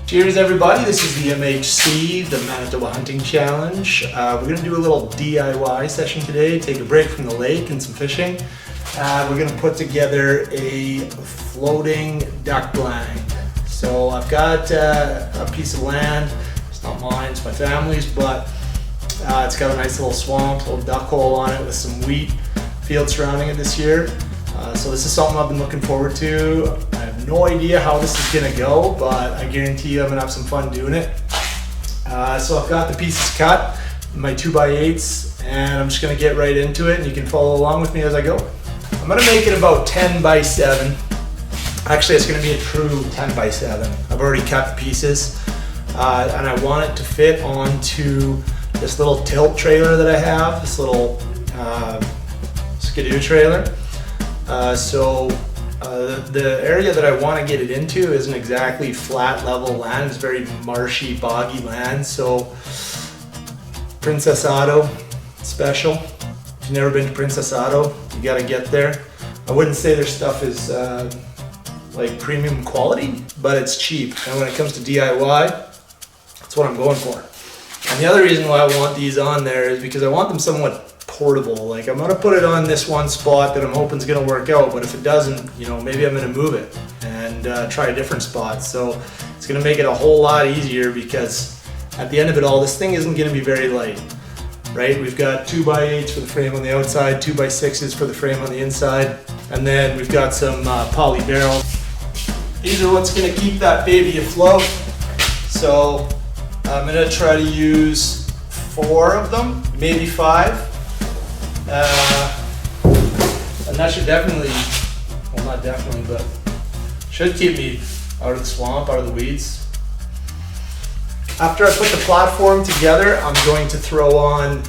Cheers everybody, this is the MHC, the Manitoba Hunting Challenge. We're going to do a little DIY session today, take a break from the lake and some fishing. We're going to put together a floating duck blind. So I've got a piece of land, it's not mine, it's my family's, but it's got a nice little swamp, little duck hole on it with some wheat field surrounding it this year. So this is something I've been looking forward to. I have no idea how this is gonna go, but I guarantee you I'm gonna have some fun doing it. So I've got the pieces cut, my 2x8s, and I'm just gonna get right into it and you can follow along with me as I go. I'm gonna make it about 10x7. Actually, it's gonna be a true 10x7. I've already cut the pieces, and I want it to fit onto this little tilt trailer that I have, this little skidoo trailer. The area that I want to get it into isn't exactly flat level land, it's very marshy, boggy land. So Princess Auto special. If you've never been to Princess Auto, you got to get there. I wouldn't say their stuff is like premium quality, but it's cheap. And when it comes to DIY, that's what I'm going for. And the other reason why I want these on there is because I want them somewhat portable. Like, I'm gonna put it on this one spot that I'm hoping is gonna work out, but if it doesn't, you know, maybe I'm gonna move it and try a different spot. So it's gonna make it a whole lot easier, because at the end of it all, this thing isn't gonna be very light, right? We've got 2x8s for the frame on the outside, 2x6s for the frame on the inside, and then we've got some poly barrels. These are what's gonna keep that baby afloat. So I'm gonna try to use 4 of them, maybe 5. And that should definitely, well, not definitely, but should keep me out of the swamp, out of the weeds. After I put the platform together, I'm going to throw on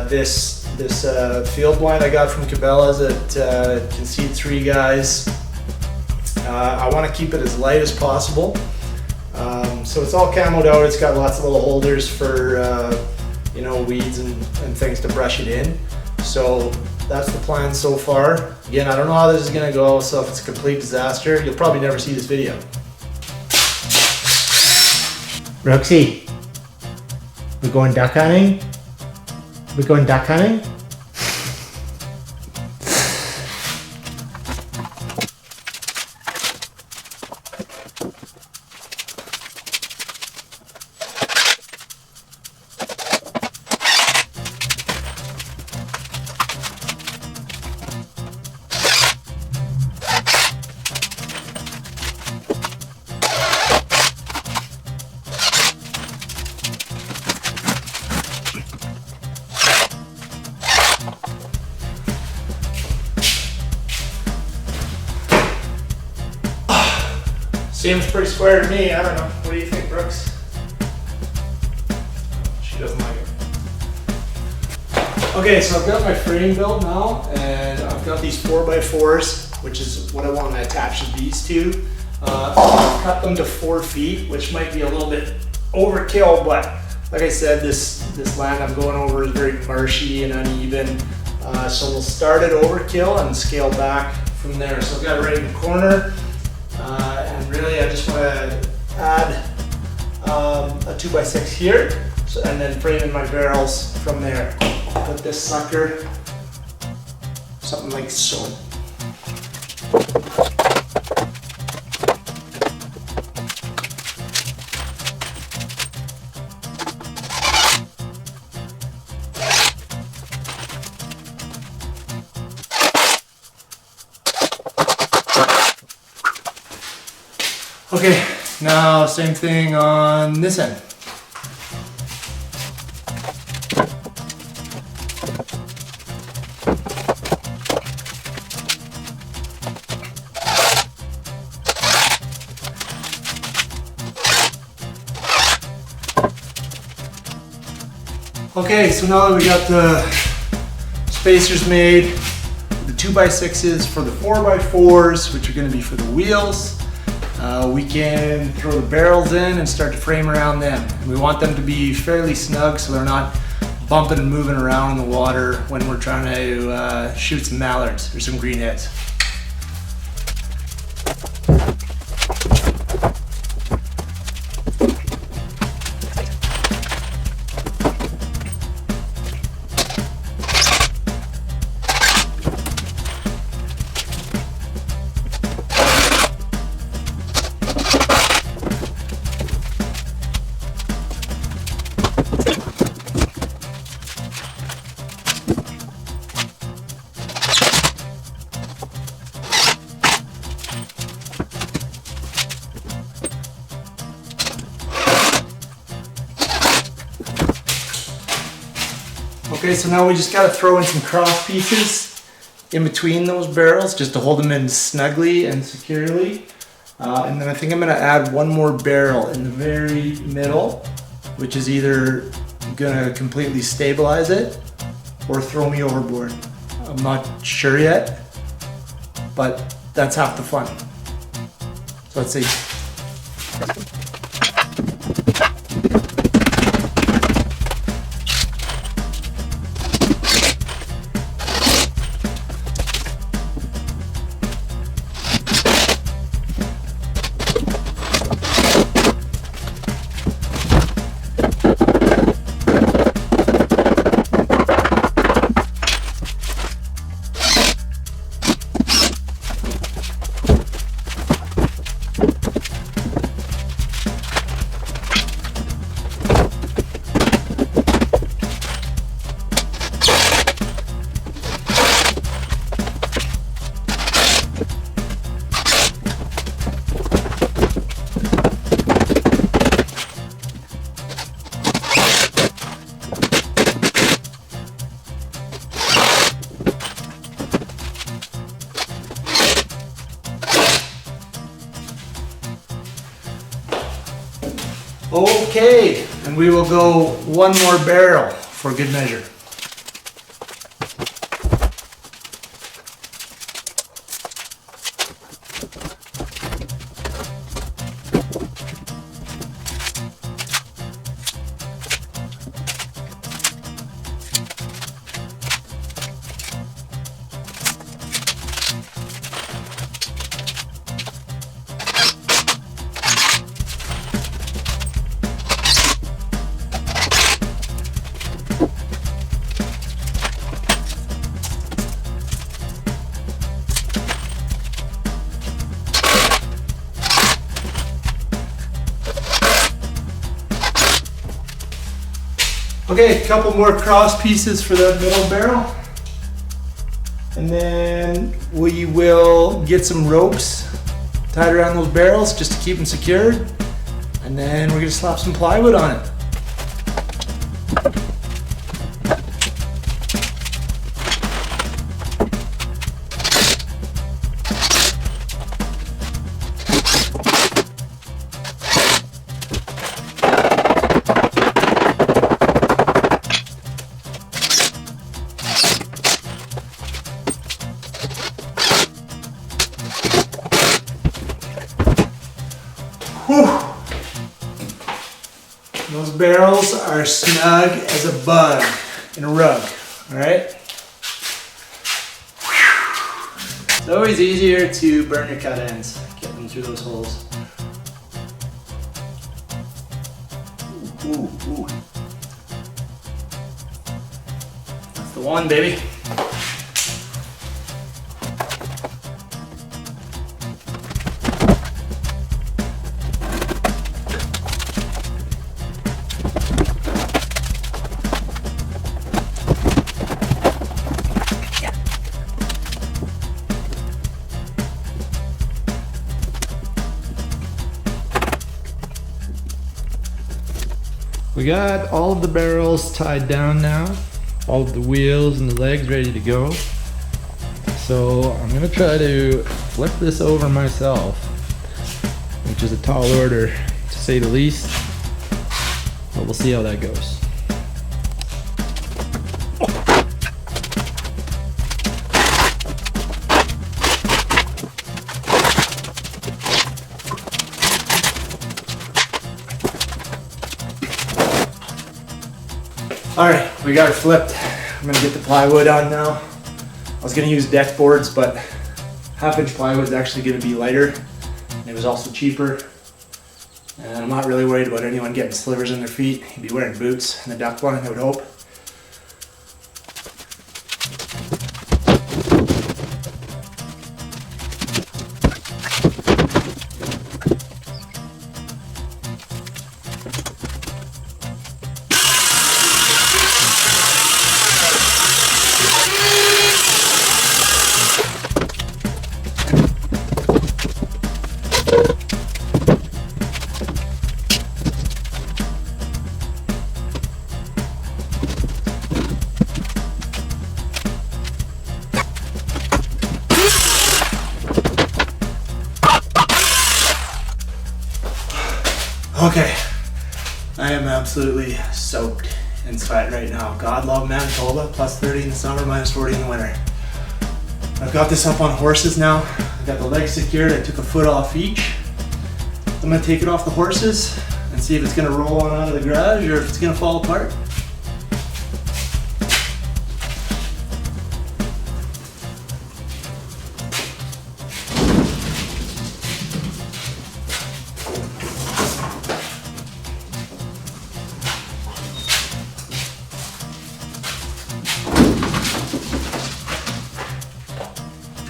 this field blind I got from Cabela's that can seat 3 guys. I want to keep it as light as possible. So it's all camoed out. It's got lots of little holders for you know, weeds and things to brush it in. So that's the plan so far. Again, I don't know how this is gonna go, so if it's a complete disaster, you'll probably never see this video. Roxy, we're going duck hunting? We're going duck hunting? Seems pretty square to me. I don't know. What do you think, Brooks? She doesn't like it. Okay, so I've got my frame built now, and I've got these 4x4s, which is what I want to attach these to. I've cut them to 4 feet, which might be a little bit overkill, but like I said, this land I'm going over is very marshy and uneven. So we'll start at overkill and scale back from there. So I've got it right in the corner. And really I just want to add a 2x6 here, and then frame in my barrels from there. Put this sucker something like so. Okay, now same thing on this end. Okay, so now that we got the spacers made, the 2x6s for the 4x4s, which are going to be for the wheels, we can throw the barrels in and start to frame around them. And we want them to be fairly snug so they're not bumping and moving around in the water when we're trying to shoot some mallards or some greenheads. Okay, so now we just gotta throw in some cross pieces in between those barrels just to hold them in snugly and securely. And then I think I'm gonna add one more barrel in the very middle, which is either gonna completely stabilize it or throw me overboard. I'm not sure yet, but that's half the fun. So let's see. Okay, and we will go one more barrel for good measure. Okay, a couple more cross pieces for the middle barrel. And then we will get some ropes tied around those barrels just to keep them secured. And then we're gonna slap some plywood on it. Whew. Those barrels are snug as a bug in a rug, all right? It's always easier to burn your cut ends, get them through those holes. Ooh, ooh. That's the one, baby. We got all of the barrels tied down now, all of the wheels and the legs ready to go. So I'm gonna try to flip this over myself, which is a tall order to say the least, but we'll see how that goes. All right, we got it flipped. I'm gonna get the plywood on now. I was gonna use deck boards, but 1/2-inch plywood is actually gonna be lighter. And it was also cheaper. And I'm not really worried about anyone getting slivers in their feet. You'd be wearing boots and a duck blind, I would hope. Okay, I am absolutely soaked in sweat right now. God love Manitoba, plus 30 in the summer, minus 40 in the winter. I've got this up on horses now. I've got the legs secured. I took a foot off each. I'm gonna take it off the horses and see if it's gonna roll on out of the garage or if it's gonna fall apart.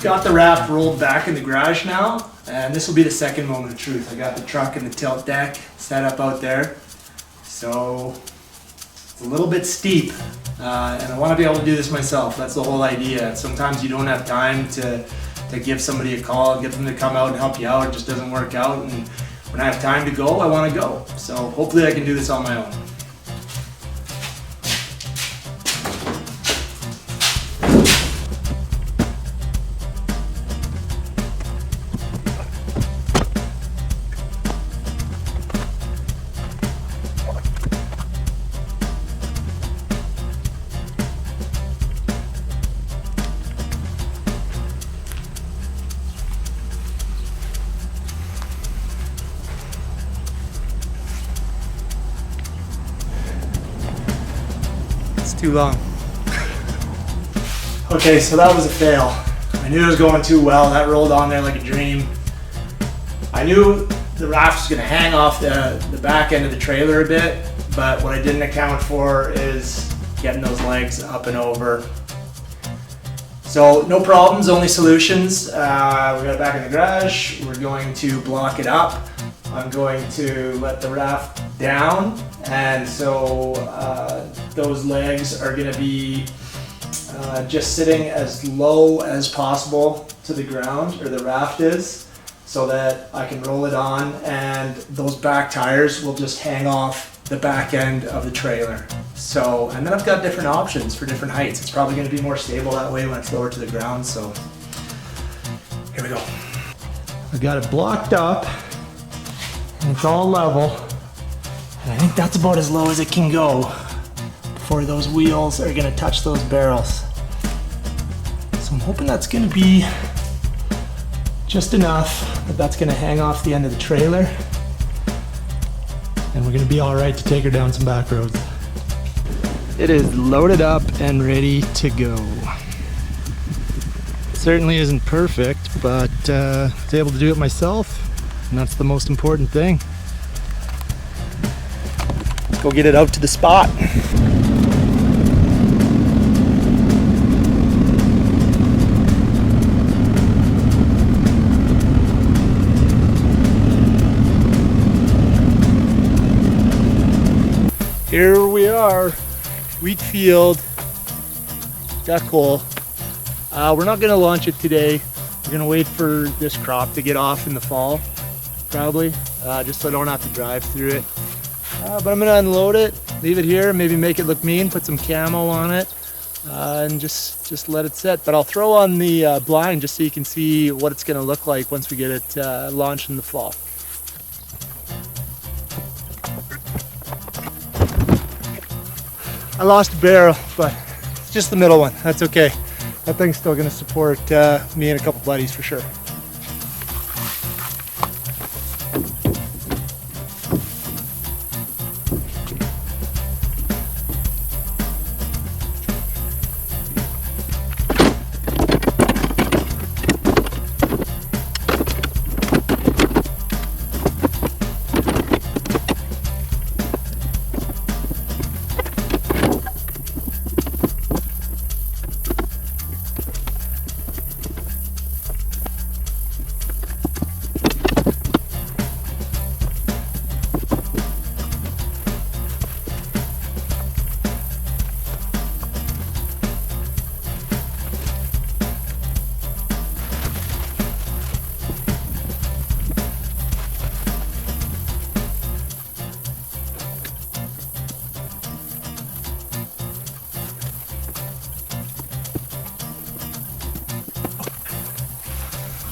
Got the raft rolled back in the garage now, and this will be the second moment of truth. I got the truck and the tilt deck set up out there, so it's a little bit steep, and I want to be able to do this myself. That's the whole idea. Sometimes you don't have time to give somebody a call, get them to come out and help you out. It just doesn't work out, and when I have time to go, I want to go. So hopefully I can do this on my own. Too long. Okay, so that was a fail. I knew it was going too well. That rolled on there like a dream. I knew the raft was going to hang off the back end of the trailer a bit, but what I didn't account for is getting those legs up and over. So no problems, only solutions. We got it back in the garage. We're going to block it up. I'm going to let the raft down, and so those legs are going to be just sitting as low as possible to the ground, or the raft is, so that I can roll it on, and those back tires will just hang off the back end of the trailer. So, and then I've got different options for different heights. It's probably going to be more stable that way when it's lower to the ground. So here we go. I got it blocked up. And it's all level. And I think that's about as low as it can go before those wheels are gonna touch those barrels. So I'm hoping that's gonna be just enough that that's gonna hang off the end of the trailer. And we're gonna be all right to take her down some back roads. It is loaded up and ready to go. Certainly isn't perfect, but I was able to do it myself. And that's the most important thing. Let's go get it out to the spot. Here we are, wheat field, duck hole. We're not gonna launch it today. We're gonna wait for this crop to get off in the fall. Probably, just so I don't have to drive through it. But I'm gonna unload it, leave it here, maybe make it look mean, put some camo on it, and just let it sit. But I'll throw on the blind just so you can see what it's gonna look like once we get it launched in the fall. I lost a barrel, but it's just the middle one, that's okay. That thing's still gonna support me and a couple buddies for sure.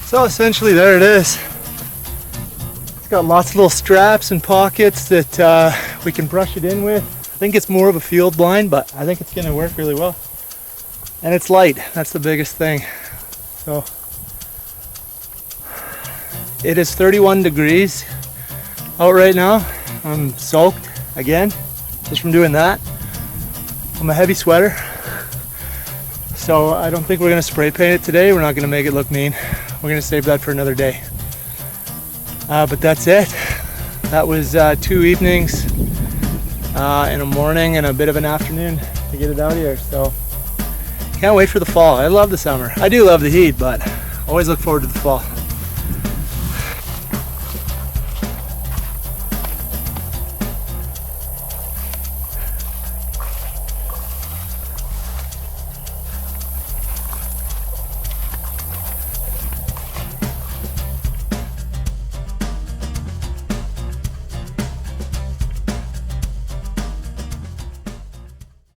So essentially there it is. It's got lots of little straps and pockets that we can brush it in with. I think it's more of a field blind, but I think it's gonna work really well. And it's light, that's the biggest thing. So it is 31 degrees out right now. I'm soaked again, just from doing that. I'm a heavy sweater. So I don't think we're gonna spray paint it today. We're not gonna make it look mean. We're gonna save that for another day. But that's it. That was 2 evenings and a morning and a bit of an afternoon to get it out here. So can't wait for the fall. I love the summer. I do love the heat, but always look forward to the fall.